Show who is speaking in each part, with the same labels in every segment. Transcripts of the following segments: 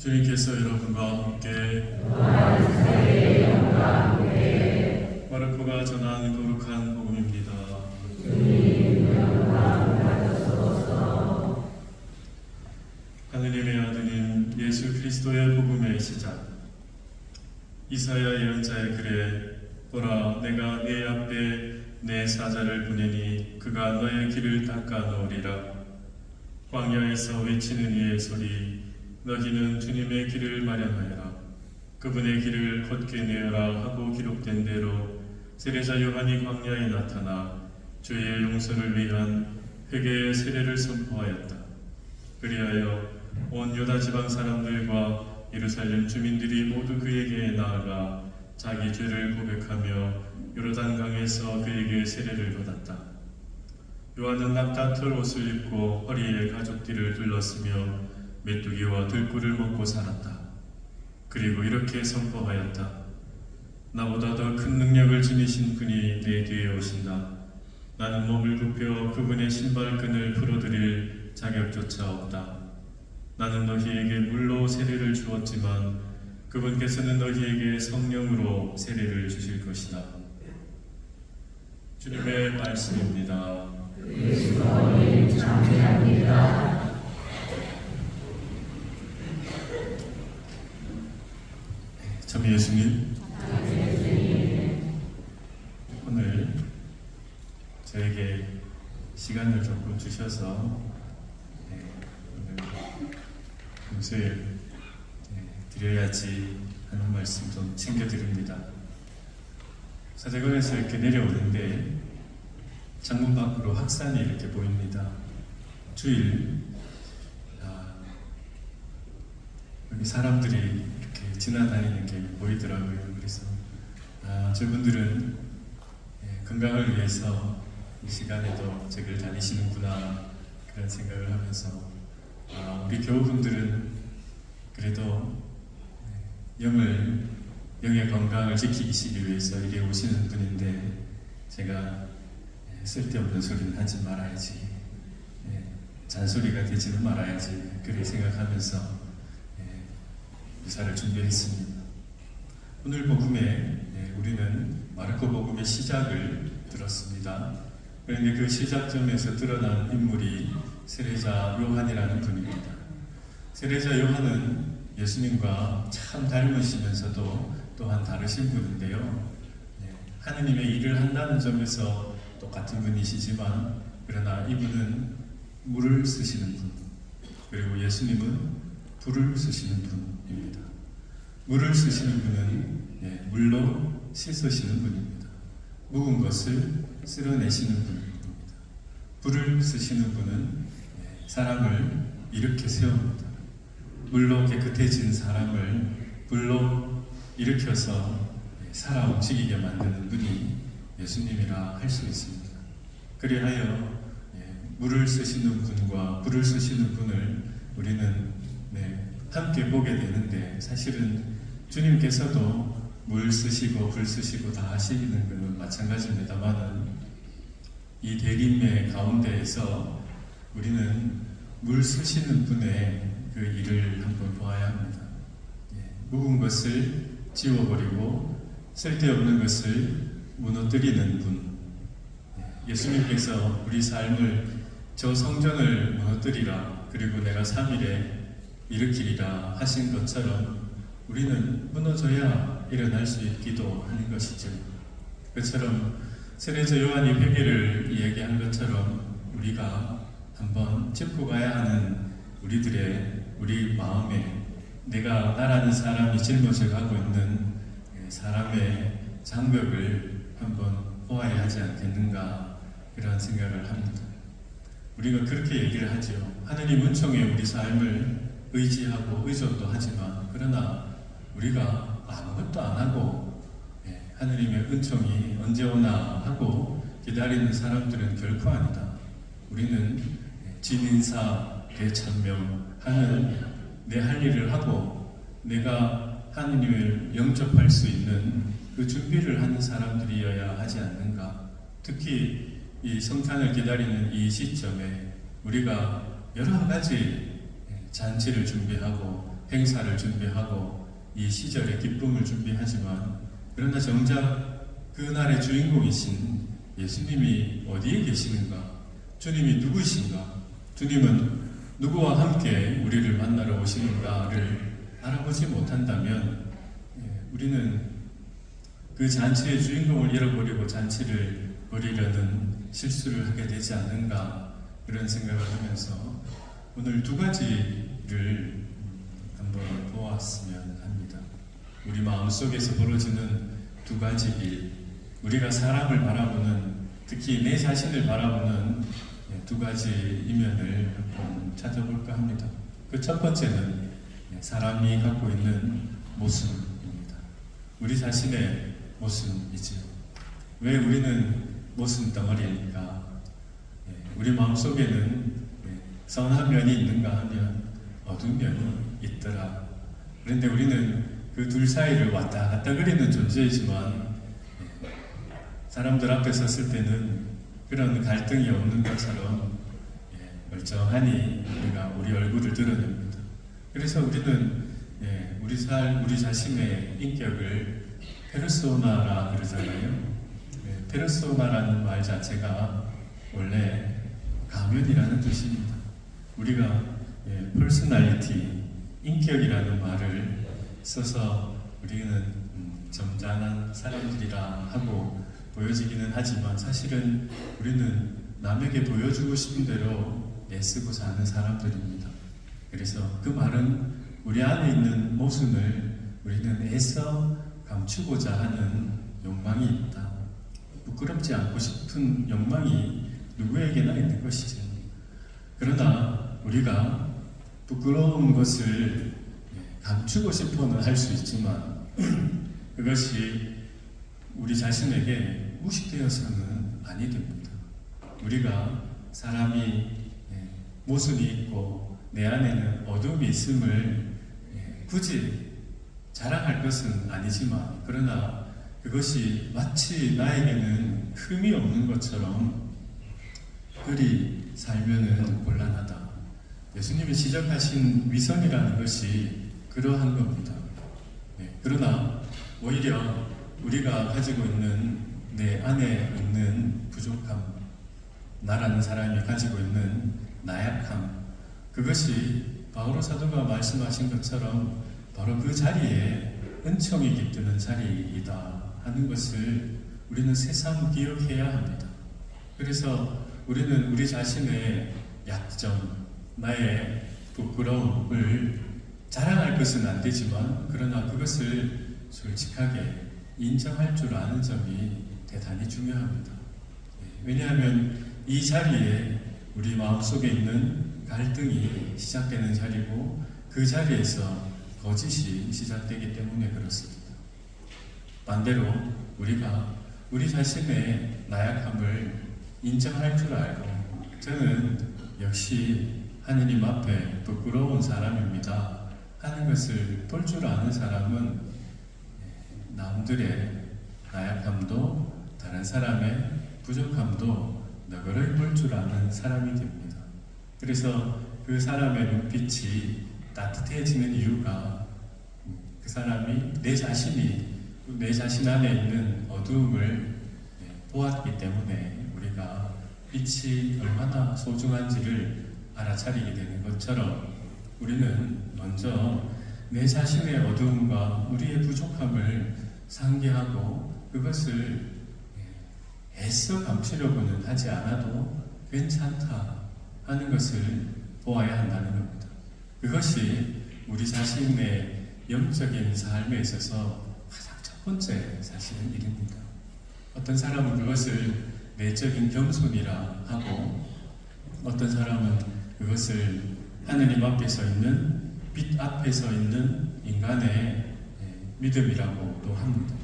Speaker 1: 주님께서 여러분과 함께 마르코가 전한 거룩한 복음입니다. 하느님의 아드님 예수 그리스도의 복음의 시작. 이사야 예언자의 글에 보라, 내가 네 앞에 내 사자를 보내니 그가 너의 길을 닦아 놓으리라. 광야에서 외치는 이의 소리, 너희는 주님의 길을 마련하여라. 그분의 길을 걷게 내어라 하고 기록된 대로 세례자 요한이 광야에 나타나 죄의 용서를 위한 회개의 세례를 선포하였다. 그리하여 온 유다 지방 사람들과 예루살렘 주민들이 모두 그에게 나아가 자기 죄를 고백하며 요르단강에서 그에게 세례를 받았다. 요한은 낙타털 옷을 입고 허리에 가죽띠를 둘렀으며 메뚜기와 들꿀을 먹고 살았다. 그리고 이렇게 선포하였다. 나보다 더 큰 능력을 지니신 분이 내 뒤에 오신다. 나는 몸을 굽혀 그분의 신발끈을 풀어드릴 자격조차 없다. 나는 너희에게 물로 세례를 주었지만 그분께서는 너희에게 성령으로 세례를 주실 것이다. 주님의 말씀입니다.
Speaker 2: 예수님 감사합니다.
Speaker 1: 참 예수님, 오늘 저에게 시간을 조금 주셔서 오늘 금수에 드려야지 하는 말씀 좀 챙겨드립니다. 사제관에서 이렇게 내려오는데 창문 밖으로 학산이 이렇게 보입니다. 주일 여기 사람들이 이렇게 지나다니는 게 보이더라고요. 그래서 저분들은 건강을 위해서 이 시간에도 저기를 다니시는구나 그런 생각을 하면서 우리 교우분들은 그래도 영의 건강을 지키시기 위해서 이게 오시는 분인데 제가 쓸데없는 소리는 하지 말아야지, 잔소리가 되지는 말아야지 그렇게 생각하면서 유사를 준비했습니다. 오늘 복음에 우리는 마르코 복음의 시작을 들었습니다. 그런데 그 시작점에서 드러난 인물이 세례자 요한이라는 분입니다. 세례자 요한은 예수님과 참 닮으시면서도 또한 다르신 분인데요. 하느님의 일을 한다는 점에서 똑같은 분이시지만 그러나 이분은 물을 쓰시는 분, 그리고 예수님은 불을 쓰시는 분입니다. 물을 쓰시는 분은 물로 씻으시는 분입니다. 묵은 것을 쓸어내시는 분입니다. 불을 쓰시는 분은 사람을 일으켜 세웁니다. 물로 깨끗해진 사람을 불로 일으켜서 살아 움직이게 만드는 분이 예수님이라 할 수 있습니다. 그리하여 물을 쓰시는 분과 불을 쓰시는 분을 우리는 함께 보게 되는데, 사실은 주님께서도 물 쓰시고 불 쓰시고 다 하시는 것은 마찬가지입니다만은 이 대림의 가운데에서 우리는 물 쓰시는 분의 그 일을 한번 보아야 합니다. 묵은 것을 지워버리고 쓸데없는 것을 무너뜨리는 분, 예수님께서 우리 삶을 저 성전을 무너뜨리라 그리고 내가 3일에 일으키리라 하신 것처럼 우리는 무너져야 일어날 수 있기도 하는 것이죠. 그처럼 세례자 요한이 회개를 이야기한 것처럼 우리가 한번 짚고 가야 하는 우리 마음에 내가 나라는 사람이 짊어져 가고 있는 사람의 장벽을 한번 보아야 하지 않겠는가 그런 생각을 합니다. 우리가 그렇게 얘기를 하죠. 하느님 은총에 우리 삶을 의지하고 의존도 하지만 그러나 우리가 아무것도 안 하고 하느님의 은총이 언제 오나 하고 기다리는 사람들은 결코 아니다. 우리는 진인사 대천명하는 내 할 일을 하고 내가 하느님을 영접할 수 있는 그 준비를 하는 사람들이어야 하지 않는가. 특히 이 성탄을 기다리는 이 시점에 우리가 여러 가지 잔치를 준비하고 행사를 준비하고 이 시절의 기쁨을 준비하지만 그러나 정작 그날의 주인공이신 예수님이 어디에 계시는가? 주님이 누구이신가? 주님은 누구와 함께 우리를 만나러 오시는가를 알아보지 못한다면 우리는 그 잔치의 주인공을 잃어버리고 잔치를 벌이려는 실수를 하게 되지 않는가 그런 생각을 하면서 오늘 두 가지를 한번 보았으면 합니다. 우리 마음속에서 벌어지는 두 가지 일, 우리가 사람을 바라보는, 특히 내 자신을 바라보는 두 가지 이면을 한번 찾아볼까 합니다. 그 첫 번째는 사람이 갖고 있는 모습입니다. 우리 자신의 모습이지요. 왜 우리는 모순 덩어리일까? 우리 마음속에는 선한 면이 있는가 하면 어두운 면이 있더라. 그런데 우리는 그 둘 사이를 왔다 갔다 그리는 존재이지만 사람들 앞에 섰을 때는 그런 갈등이 없는 것처럼 멀쩡하니 우리가 우리 얼굴을 드러냅니다. 그래서 우리는 우리 자신의 인격을 페르소나라 그러잖아요. 페르소나라는 말 자체가 원래 가면이라는 뜻입니다. 우리가 퍼스널리티, 인격이라는 말을 써서 우리는 점잖은 사람들이라 하고 보여지기는 하지만 사실은 우리는 남에게 보여주고 싶은 대로 애쓰고 사는 사람들입니다. 그래서 그 말은 우리 안에 있는 모순을 우리는 애써 감추고자 하는 욕망이 있다. 부끄럽지 않고 싶은 욕망이 누구에게나 있는 것이죠. 그러나 우리가 부끄러운 것을 감추고 싶어는 할 수 있지만 그것이 우리 자신에게 무식되어서는 아니 됩니다. 우리가 사람이 모순이 있고 내 안에는 어둠이 있음을 굳이 자랑할 것은 아니지만 그러나 그것이 마치 나에게는 흠이 없는 것처럼 그리 살면은 곤란하다. 예수님이 지적하신 위선이라는 것이 그러한 겁니다. 그러나 오히려 우리가 가지고 있는 내 안에 있는 부족함, 나라는 사람이 가지고 있는 나약함, 그것이 바오로 사도가 말씀하신 것처럼 바로 그 자리에 은총이 깃드는 자리이다 하는 것을 우리는 새삼 기억해야 합니다. 그래서 우리는 우리 자신의 약점, 나의 부끄러움을 자랑할 것은 안 되지만 그러나 그것을 솔직하게 인정할 줄 아는 점이 대단히 중요합니다. 왜냐하면 이 자리에 우리 마음속에 있는 갈등이 시작되는 자리고 그 자리에서 거짓이 시작되기 때문에 그렇습니다. 반대로 우리가 우리 자신의 나약함을 인정할 줄 알고 저는 역시 하느님 앞에 부끄러운 사람입니다 하는 것을 볼 줄 아는 사람은 남들의 나약함도 다른 사람의 부족함도 너그러이 볼 줄 아는 사람이 됩니다. 그래서 그 사람의 눈빛이 따뜻해지는 이유가 그 사람이 내 자신 안에 있는 어두움을 보았기 때문에 우리가 빛이 얼마나 소중한지를 알아차리게 되는 것처럼 우리는 먼저 내 자신의 어두움과 우리의 부족함을 상기하고 그것을 애써 감추려고는 하지 않아도 괜찮다 하는 것을 보아야 한다는 겁니다. 그것이 우리 자신의 영적인 삶에 있어서 가장 첫 번째 사실은 일입니다. 어떤 사람은 그것을 내적인 겸손이라 하고 어떤 사람은 그것을 하느님 앞에 서 있는 빛 앞에 서 있는 인간의 믿음이라고도 합니다.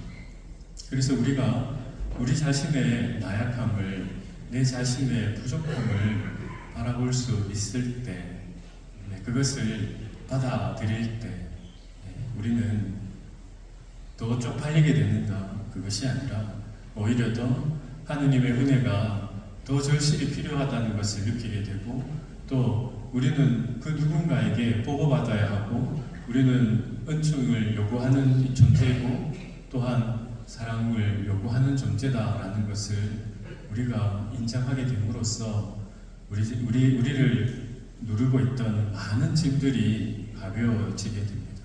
Speaker 1: 그래서 우리가 우리 자신의 나약함을 내 자신의 부족함을 바라볼 수 있을 때 그것을 받아들일 때 우리는 더 쪽팔리게 되는가 그것이 아니라 오히려 더 하느님의 은혜가 더 절실히 필요하다는 것을 느끼게 되고 또 우리는 그 누군가에게 보호받아야 하고 우리는 은총을 요구하는 이 존재이고 또한 사랑을 요구하는 존재다라는 것을 우리가 인정하게 됨으로써 우리를 누르고 있던 많은 짐들이 가벼워지게 됩니다.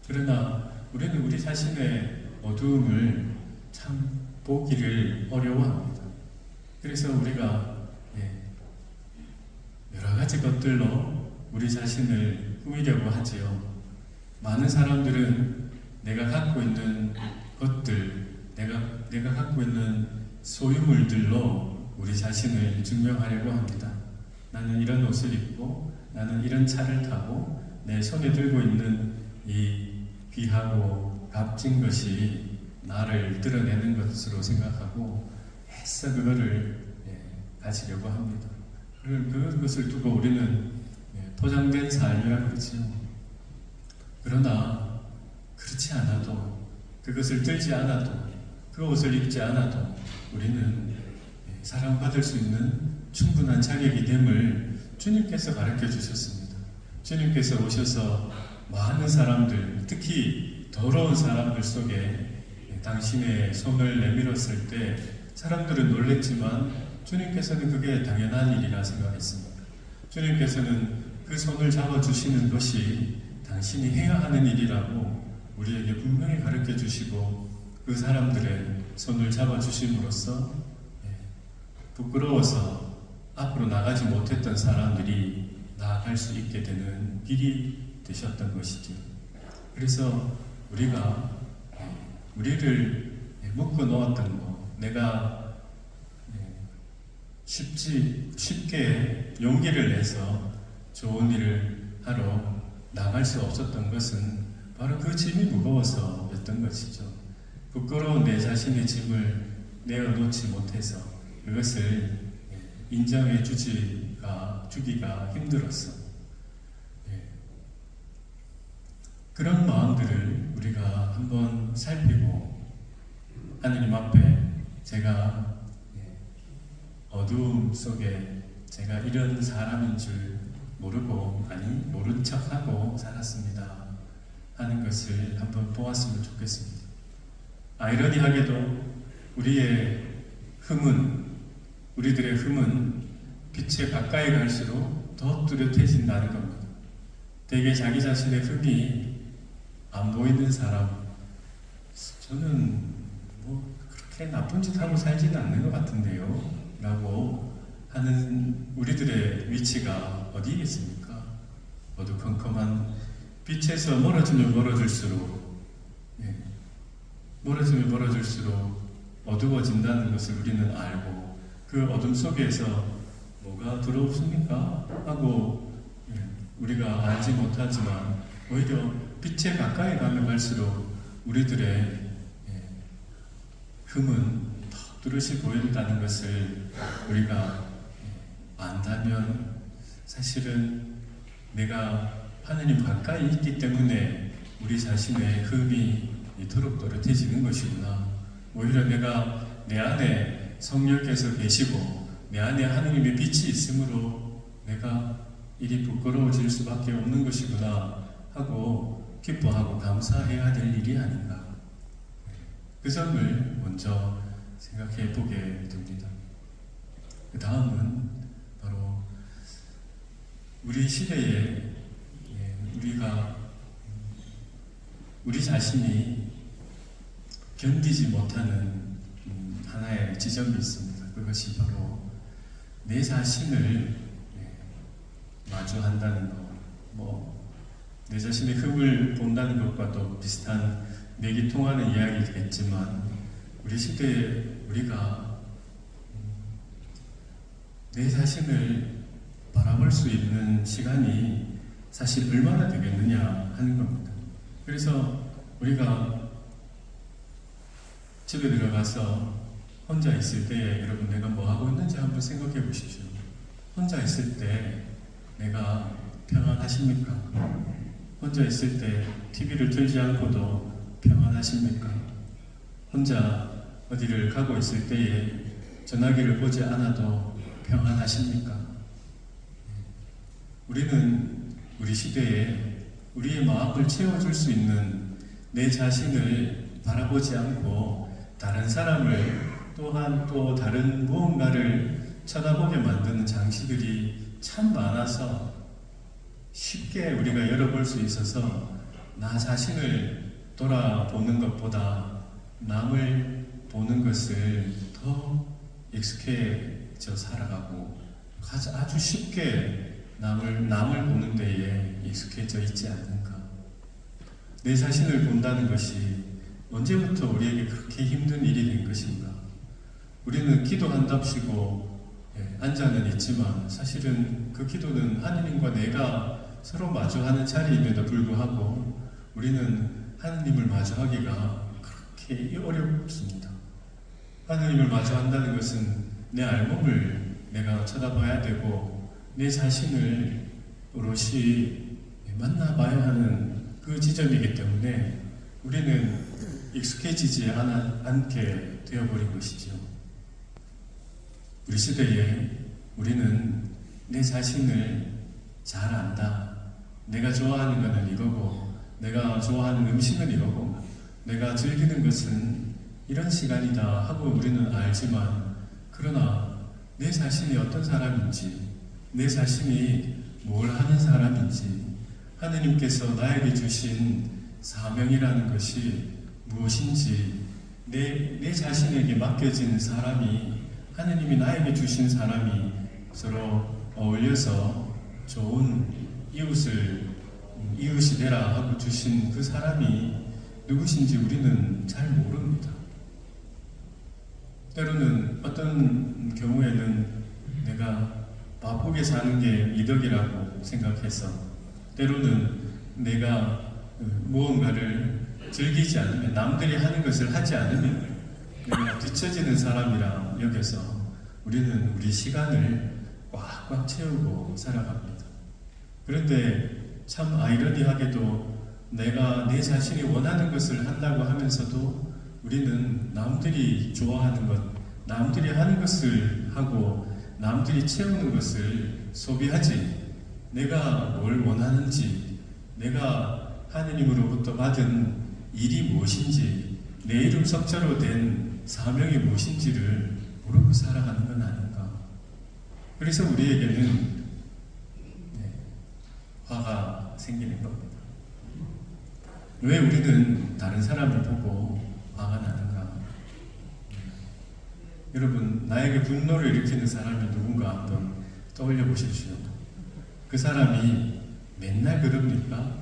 Speaker 1: 그러나 우리는 우리 자신의 어두움을 참 보기를 어려워합니다. 그래서 우리가 여러 가지 것들로 우리 자신을 꾸미려고 하지요. 많은 사람들은 내가 갖고 있는 것들, 내가 갖고 있는 소유물들로 우리 자신을 증명하려고 합니다. 나는 이런 옷을 입고, 나는 이런 차를 타고, 내 손에 들고 있는 이 귀하고 값진 것이 나를 드러내는 것으로 생각하고 애써 그거를 가지려고 합니다. 그것을 두고 우리는 포장된 삶이라고 그러지요. 그러나 그렇지 않아도, 그것을 들지 않아도, 그 옷을 입지 않아도 우리는 사랑받을 수 있는 충분한 자격이 됨을 주님께서 가르쳐 주셨습니다. 주님께서 오셔서 많은 사람들, 특히 더러운 사람들 속에 당신의 손을 내밀었을 때 사람들은 놀랬지만 주님께서는 그게 당연한 일이라 생각했습니다. 주님께서는 그 손을 잡아주시는 것이 당신이 해야 하는 일이라고 우리에게 분명히 가르쳐 주시고 그 사람들의 손을 잡아주심으로써 부끄러워서 앞으로 나가지 못했던 사람들이 나아갈 수 있게 되는 길이 되셨던 것이죠. 그래서 우리가 우리를 묶어 놓았던 거, 내가 쉽게 용기를 내서 좋은 일을 하러 나갈 수 없었던 것은 바로 그 짐이 무거워서였던 것이죠. 부끄러운 내 자신의 짐을 내어놓지 못해서 그것을 인정해 주기가 힘들었어. 그런 마음들을 우리가 한번 살피고 하느님 앞에 제가 어두움 속에 제가 이런 사람인 줄 모르고 모른 척하고 살았습니다 하는 것을 한번 보았으면 좋겠습니다. 아이러니하게도 우리들의 흠은 빛에 가까이 갈수록 더 뚜렷해진다는 겁니다. 대개 자기 자신의 흠이 안 보이는 사람, 저는 그렇게 나쁜 짓 하고 살지는 않는 것 같은데요 라고 하는 우리들의 위치가 어디에 있습니까? 어두컴컴한 빛에서 멀어지면 멀어질수록 어두워진다는 것을 우리는 알고 그 어둠 속에서 뭐가 들어옵습니까? 하고 우리가 알지 못하지만 오히려 빛에 가까이 가면 갈수록 우리들의 흠은 더 뚜렷이 보인다는 것을 우리가 안다면 사실은 내가 하느님 가까이 있기 때문에 우리 자신의 흠이 이토록 또렷해지는 것이구나. 오히려 내가 내 안에 성령께서 계시고 내 안에 하느님의 빛이 있으므로 내가 이리 부끄러워질 수밖에 없는 것이구나 하고 기뻐하고 감사해야 될 일이 아닌가. 그 점을 먼저 생각해 보게 됩니다. 그 다음은 바로 우리 시대에 우리 자신이 견디지 못하는 하나의 지점이 있습니다. 그것이 바로 내 자신을 마주한다는 것, 내 자신의 흠을 본다는 것과도 비슷한 맥이 통하는 이야기겠지만 우리 시대에 우리가 내 자신을 바라볼 수 있는 시간이 사실 얼마나 되겠느냐 하는 겁니다. 그래서 우리가 집에 들어가서 혼자 있을 때에 여러분 내가 뭐 하고 있는지 한번 생각해 보십시오. 혼자 있을 때 내가 평안하십니까? 혼자 있을 때 TV를 틀지 않고도 평안하십니까? 혼자 어디를 가고 있을 때에 전화기를 보지 않아도 평안하십니까? 우리는 우리 시대에 우리의 마음을 채워줄 수 있는 내 자신을 바라보지 않고 다른 사람을 또한 또 다른 무언가를 쳐다보게 만드는 장치들이 참 많아서 쉽게 우리가 열어볼 수 있어서 나 자신을 돌아보는 것보다 남을 보는 것을 더 익숙해져 살아가고 아주 쉽게 남을 보는 데에 익숙해져 있지 않는가. 내 자신을 본다는 것이 언제부터 우리에게 그렇게 힘든 일이 된 것인가. 우리는 기도한답시고 앉아는 있지만 사실은 그 기도는 하느님과 내가 서로 마주하는 자리임에도 불구하고 우리는 하느님을 마주하기가 그렇게 어렵습니다. 하느님을 마주한다는 것은 내 알몸을 내가 쳐다봐야 되고 내 자신을 오롯이 만나봐야 하는 그 지점이기 때문에 우리는 익숙해지지 않게 되어버린 것이죠. 우리 시대에 우리는 내 자신을 잘 안다. 내가 좋아하는 것은 이거고 내가 좋아하는 음식은 이거고 내가 즐기는 것은 이런 시간이다 하고 우리는 알지만 그러나 내 자신이 어떤 사람인지 내 자신이 뭘 하는 사람인지 하느님께서 나에게 주신 사명이라는 것이 무엇인지 내 자신에게 맡겨진 사람이 하느님이 나에게 주신 사람이 서로 어울려서 좋은 이웃이 되라 하고 주신 그 사람이 누구신지 우리는 잘 모릅니다. 때로는 어떤 경우에는 내가 바쁘게 사는 게 이덕이라고 생각해서 때로는 내가 무언가를 즐기지 않으면 남들이 하는 것을 하지 않으면 내가 뒤처지는 사람이라 여겨서 우리는 우리 시간을 꽉꽉 채우고 살아갑니다. 그런데 참 아이러니하게도 내가 내 자신이 원하는 것을 한다고 하면서도 우리는 남들이 좋아하는 것, 남들이 하는 것을 하고 남들이 채우는 것을 소비하지 내가 뭘 원하는지 내가 하느님으로부터 받은 일이 무엇인지 내 이름 석자로 된 사명이 무엇인지를 모르고 살아가는 건 아닌가. 그래서 우리에게는 화가 생기는 겁니다. 왜 우리는 다른 사람을 보고 화가 나는가? 여러분, 나에게 분노를 일으키는 사람이 누군가 한번 떠올려 보십시오. 그 사람이 맨날 그럽니까?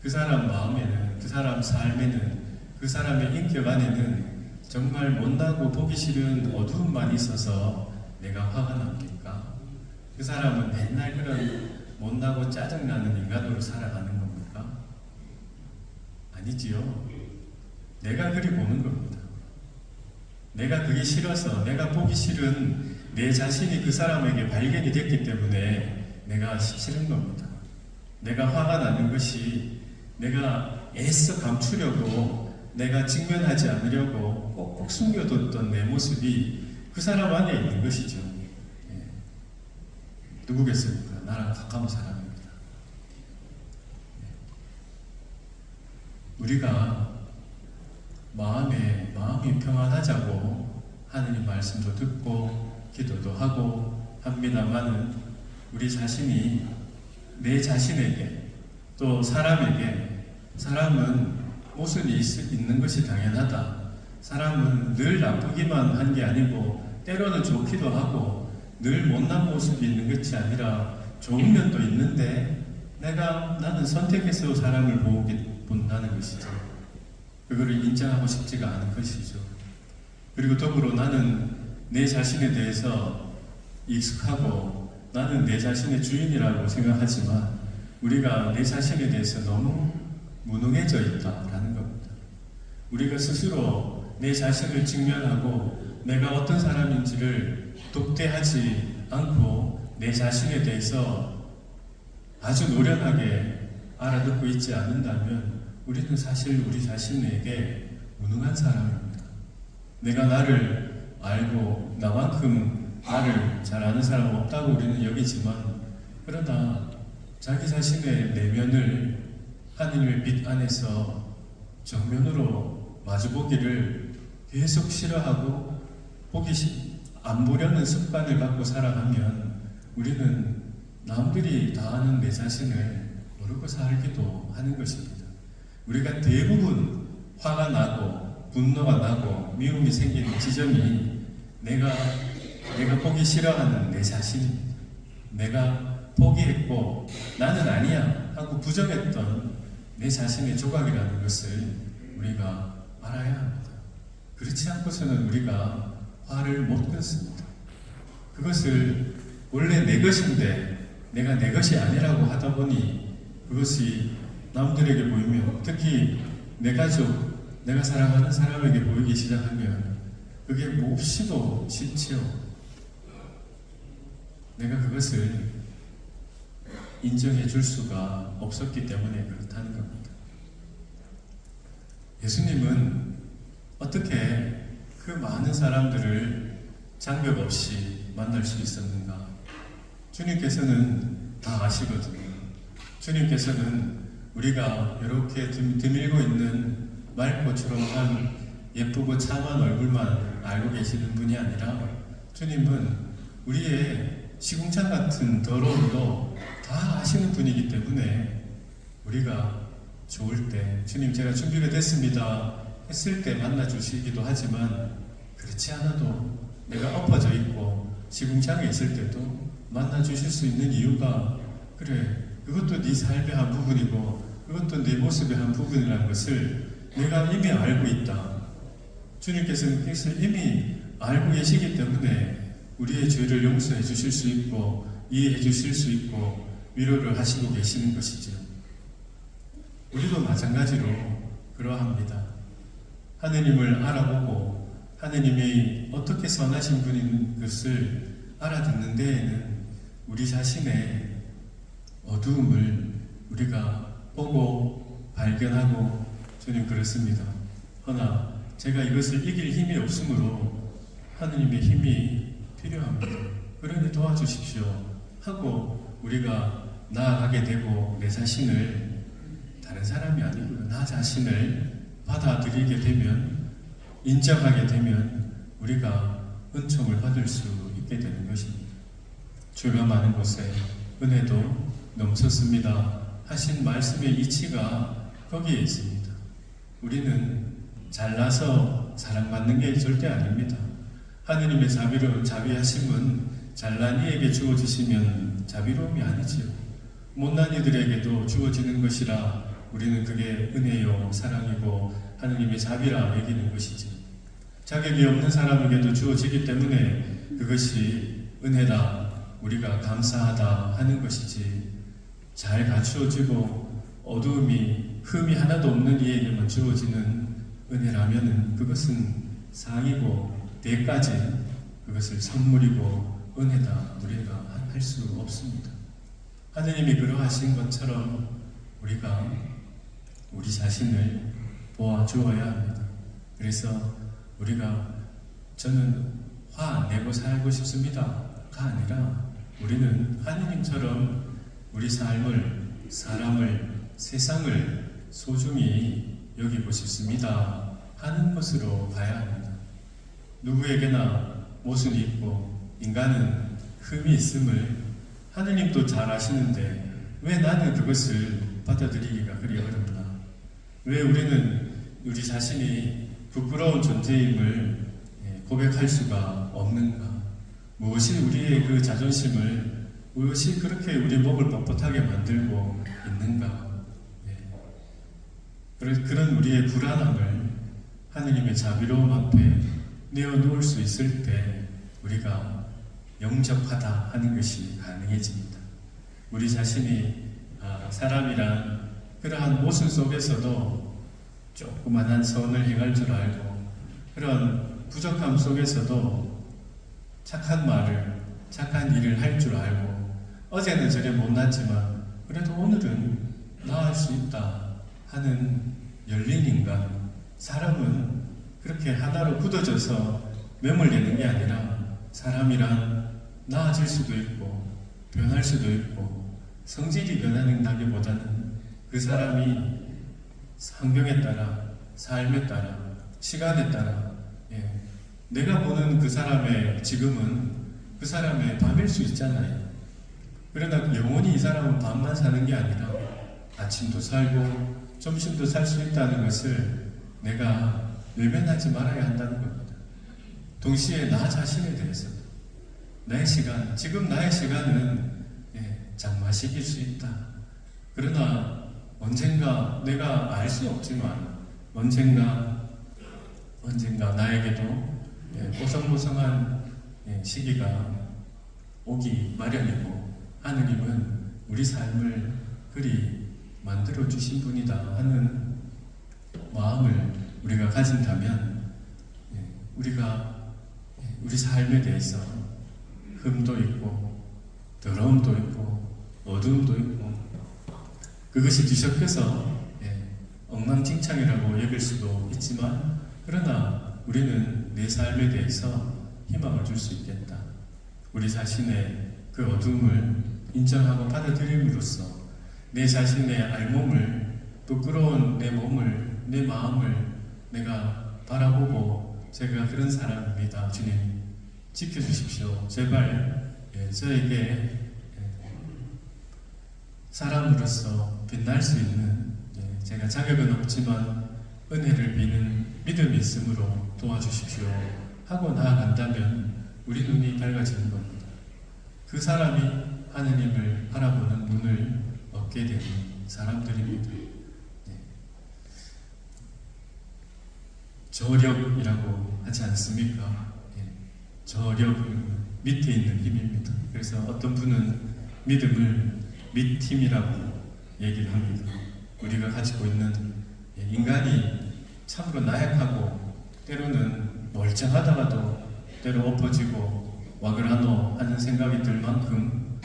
Speaker 1: 그 사람 마음에는, 그 사람 삶에는, 그 사람의 인격 안에는 정말 못나고 보기 싫은 어두움만 있어서 내가 화가 납니까? 그 사람은 맨날 그런 못나고 짜증나는 인간으로 살아가는 겁니까? 아니지요. 내가 그리 보는 겁니다. 내가 그게 싫어서 내가 보기 싫은 내 자신이 그 사람에게 발견이 됐기 때문에 내가 싫은 겁니다. 내가 화가 나는 것이 내가 애써 감추려고 내가 직면하지 않으려고 꼭꼭 숨겨뒀던 내 모습이 그 사람 안에 있는 것이죠. 누구겠습니까? 나랑 가까운 사람입니다. 우리가 마음이 평안하자고 하느님 말씀도 듣고 기도도 하고 합니다만은 우리 자신이 내 자신에게 또 사람에게 사람은 모순이 있는 것이 당연하다. 사람은 늘 나쁘기만 한 게 아니고 때로는 좋기도 하고 늘 못난 모습이 있는 것이 아니라 좋은 면도 있는데 나는 선택해서 사람을 본다는 것이죠. 그거를 인정하고 싶지가 않은 것이죠. 그리고 더불어 나는 내 자신에 대해서 익숙하고 나는 내 자신의 주인이라고 생각하지만 우리가 내 자신에 대해서 너무 무능해져 있다라는 겁니다. 우리가 스스로 내 자신을 직면하고 내가 어떤 사람인지를 독대하지 않고 내 자신에 대해서 아주 노련하게 알아듣고 있지 않는다면 우리는 사실 우리 자신에게 무능한 사람입니다. 내가 나를 알고 나만큼 나를 잘 아는 사람은 없다고 우리는 여기지만 그러나 자기 자신의 내면을 하느님의 빛 안에서 정면으로 마주보기를 계속 싫어하고 안 보려는 습관을 갖고 살아가면 우리는 남들이 다 아는 내 자신을 모르고 살기도 하는 것입니다. 우리가 대부분 화가 나고 분노가 나고 미움이 생기는 지점이 내가 보기 싫어하는 내 자신입니다. 내가 포기했고 나는 아니야 하고 부정했던 내 자신의 조각이라는 것을 우리가 알아야 합니다. 그렇지 않고서는 우리가 화를 못 끊습니다. 그것을 원래 내 것인데 내가 내 것이 아니라고 하다 보니 그것이 남들에게 보이면, 특히 내 가족, 내가 사랑하는 사람에게 보이기 시작하면 그게 몹시도 싫지요. 내가 그것을 인정해 줄 수가 없었기 때문에 그렇다는 겁니다. 예수님은 어떻게 그 많은 사람들을 장벽 없이 만날 수 있었는가? 주님께서는 다 아시거든요. 주님께서는 우리가 이렇게 드밀고 있는 말꽃처럼한 예쁘고 참한 얼굴만 알고 계시는 분이 아니라 주님은 우리의 시궁창 같은 더러움도 다 아시는 분이기 때문에 우리가 좋을 때 주님 제가 준비가 됐습니다 했을 때 만나 주시기도 하지만 그렇지 않아도 내가 엎어져 있고 시궁창에 있을 때도 만나 주실 수 있는 이유가 그래 그것도 네 삶의 한 부분이고 그것도 내 모습의 한 부분이라는 것을 내가 이미 알고 있다. 주님께서는 그것을 이미 알고 계시기 때문에 우리의 죄를 용서해 주실 수 있고 이해해 주실 수 있고 위로를 하시고 계시는 것이죠. 우리도 마찬가지로 그러합니다. 하느님을 알아보고 하느님이 어떻게 선하신 분인 것을 알아듣는 데에는 우리 자신의 어두움을 우리가 보고 발견하고 주님 그렇습니다. 허나 제가 이것을 이길 힘이 없으므로 하느님의 힘이 필요합니다. 그러니 도와주십시오 하고 우리가 나아가게 되고 내 자신을 다른 사람이 아니고 나 자신을 받아들이게 되면 인정하게 되면 우리가 은총을 받을 수 있게 되는 것입니다. 죄가 많은 곳에 은혜도 넘쳤습니다 하신 말씀의 이치가 거기에 있습니다. 우리는 잘나서 사랑받는 게 절대 아닙니다. 하느님의 자비하심은 잘난 이에게 주어지시면 자비로움이 아니지요. 못난 이들에게도 주어지는 것이라 우리는 그게 은혜요 사랑이고 하느님의 자비라 여기는 것이지. 자격이 없는 사람에게도 주어지기 때문에 그것이 은혜다 우리가 감사하다 하는 것이지, 잘 갖추어지고 어두움이 흠이 하나도 없는 이에게만 주어지는 은혜라면은 그것은 상이고 대까지 그것을 선물이고 은혜다 우리가 할 수 없습니다. 하느님이 그러하신 것처럼 우리가 우리 자신을 보아주어야 합니다. 그래서 우리가 저는 화 안 내고 살고 싶습니다가 아니라 우리는 하느님처럼 우리 삶을, 사람을, 세상을 소중히 여기고 싶습니다 하는 것으로 봐야 합니다. 누구에게나 모순이 있고 인간은 흠이 있음을 하느님도 잘 아시는데 왜 나는 그것을 받아들이기가 그리 어렵나? 왜 우리는 우리 자신이 부끄러운 존재임을 고백할 수가 없는가? 무엇이 우리의 그 자존심을, 무엇이 그렇게 우리 목을 뻣뻣하게 만들고 있는가? 그런 우리의 불안함을 하느님의 자비로움 앞에 내어놓을 수 있을 때 우리가 영접하다 하는 것이 가능해집니다. 우리 자신이 사람이란 그러한 모순 속에서도 조그만한 선을 행할 줄 알고 그런 부족함 속에서도 착한 말을, 착한 일을 할 줄 알고 어제는 저래 못났지만 그래도 오늘은 나을 수 있다 하는 열린 인간, 사람은 그렇게 하나로 굳어져서 매몰되는 게 아니라 사람이란 나아질 수도 있고 변할 수도 있고 성질이 변한다기보다는 그 사람이 환경에 따라, 삶에 따라, 시간에 따라, 내가 보는 그 사람의 지금은 그 사람의 밤일 수 있잖아요. 그러나 영원히 이 사람은 밤만 사는 게 아니라 아침도 살고 점심도 살 수 있다는 것을 내가 외면하지 말아야 한다는 겁니다. 동시에 나 자신에 대해서도 나의 시간, 지금 나의 시간은 장마식일 수 있다. 그러나 언젠가 내가 알 수 없지만 언젠가 나에게도 보송보송한 시기가 오기 마련이고 하느님은 우리 삶을 그리 만들어 주신 분이다 하는 마음을 우리가 가진다면 우리가 우리 삶에 대해서 흠도 있고 더러움도 있고 어두움도 있고 그것이 뒤섞여서 엉망진창이라고 여길 수도 있지만 그러나 우리는 내 삶에 대해서 희망을 줄 수 있겠다. 우리 자신의 그 어둠을 인정하고 받아들임으로써 내 자신의 알몸을 부끄러운 내 몸을 내 마음을 내가 바라보고 제가 그런 사람입니다. 주님 지켜주십시오. 제발 저에게 사람으로서 빛날 수 있는 제가 자격은 없지만 은혜를 비는 믿음이 있으므로 도와주십시오 하고 나아간다면 우리 눈이 밝아지는 겁니다. 그 사람이 하느님을 바라보는 눈을 얻게 되는 사람들입니다. 저력이라고 하지 않습니까? 저력은 밑에 있는 힘입니다. 그래서 어떤 분은 믿음을 밑힘이라고 얘기를 합니다. 우리가 가지고 있는 인간이 참으로 나약하고 때로는 멀쩡하다가도 때로 엎어지고 와그라노 하는 생각이 들 만큼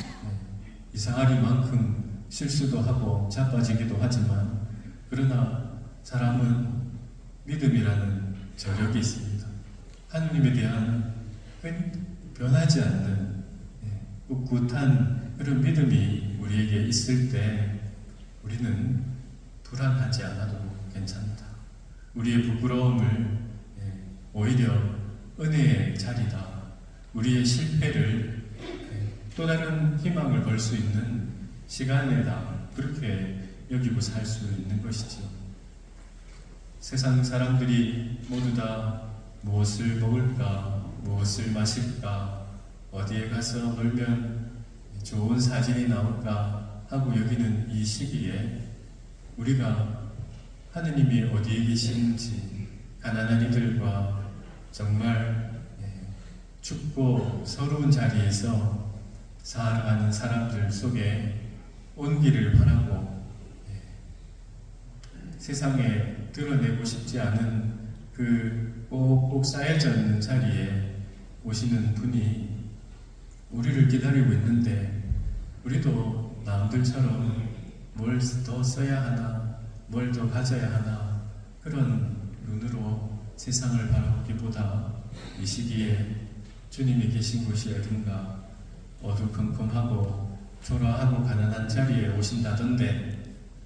Speaker 1: 이상하리만큼 실수도 하고 자빠지기도 하지만 그러나 사람은 믿음이라는 저력이 있습니다. 하느님에 대한 변하지 않는 꿋꿋한 그런 믿음이 우리에게 있을 때 우리는 불안하지 않아도 괜찮다. 우리의 부끄러움을 오히려 은혜의 자리다. 우리의 실패를 또 다른 희망을 벌 수 있는 시간이다. 그렇게 여기고 살 수 있는 것이죠. 세상 사람들이 모두 다 무엇을 먹을까, 무엇을 마실까, 어디에 가서 놀면 좋은 사진이 나올까 하고 여기는 이 시기에 우리가 하느님이 어디에 계시는지 가난한 이들과 정말 춥고 서러운 자리에서 살아가는 사람들 속에 온기를 바라고 세상에 드러내고 싶지 않은 그 꼭꼭 쌓여져 있는 자리에 오시는 분이 우리를 기다리고 있는데 우리도 남들처럼 뭘 더 써야 하나, 뭘 더 가져야 하나 그런 눈으로 세상을 바라보기보다 이 시기에 주님이 계신 곳이 어딘가 어두컴컴하고 초라하고 가난한 자리에 오신다던데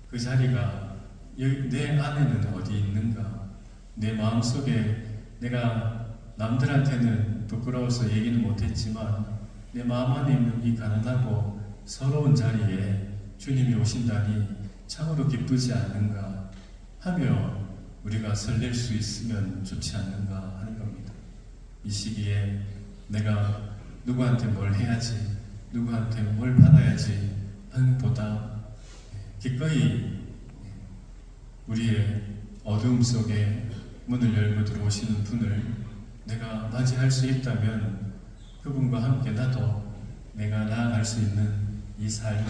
Speaker 1: 그 자리가 내 안에는 어디 있는가? 내 마음속에 내가 남들한테는 부끄러워서 얘기는 못했지만 내 마음 안에 있는 이 가난하고 서러운 자리에 주님이 오신다니 참으로 기쁘지 않는가 하며 우리가 설렐 수 있으면 좋지 않는가 하는 겁니다. 이 시기에 내가 누구한테 뭘 해야지, 누구한테 뭘 받아야지 하는 보다 기꺼이 우리의 어두움 속에 문을 열고 들어오시는 분을 내가 맞이할 수 있다면 그분과 함께 나도 내가 나아갈 수 있는 이 삶을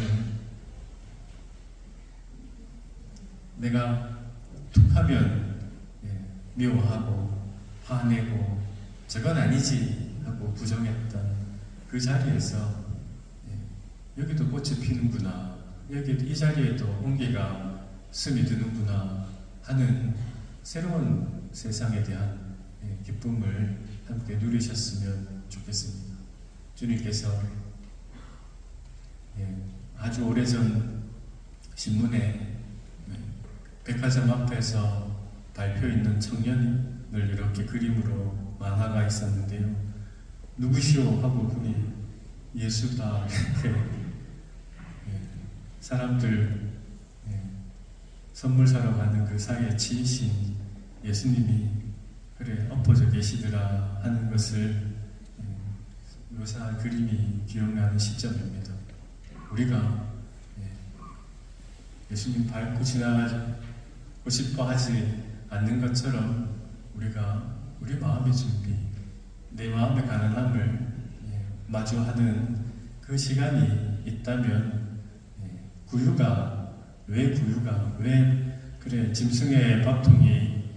Speaker 1: 내가 툭 하면 미워하고 화내고 저건 아니지 하고 부정했던 그 자리에서 여기도 꽃이 피는구나, 여기 이 자리에도 온기가 숨이 드는구나 하는 새로운 세상에 대한 기쁨을 함께 누리셨으면 좋겠습니다. 주님께서 아주 오래전 신문에 백화점 앞에서 발표 있는 청년을 이렇게 그림으로 만화가 있었는데요. 누구시오? 하고 그분이 예수다. 사람들 선물 사러 가는 그 사이에 치이신 예수님이 그래 엎어져 계시더라 하는 것을 묘사한 그림이 기억나는 시점입니다. 우리가 예수님 밟고 지나가고 싶어 하지 않는 것처럼 우리가 우리 마음의 준비, 내 마음의 가난함을 마주하는 그 시간이 있다면 왜 그래 짐승의 밥통이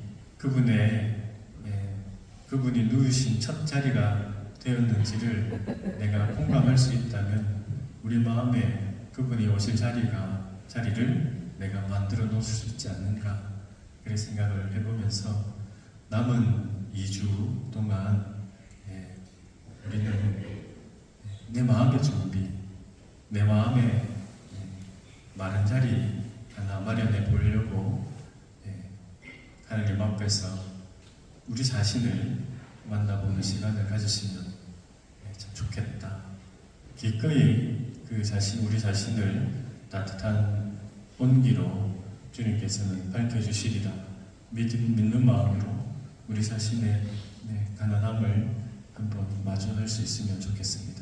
Speaker 1: 그분이 누우신 첫 자리가 되었는지를 내가 공감할 수 있다면 우리 마음에 그분이 오실 자리를 내가 만들어 놓을 수 있지 않는가 그런 생각을 해보면서 남은 2주 동안 우리는 내 마음의 준비, 내 마음의 마른 자리 하나 마련해 보려고 하나님 앞에서 우리 자신을 만나보는 시간을 가지시면 참 좋겠다. 기꺼이 우리 자신을 따뜻한 온기로 주님께서는 밝혀주시리라 믿는 마음으로 우리 자신의 가난함을 한번 마주할 수 있으면 좋겠습니다.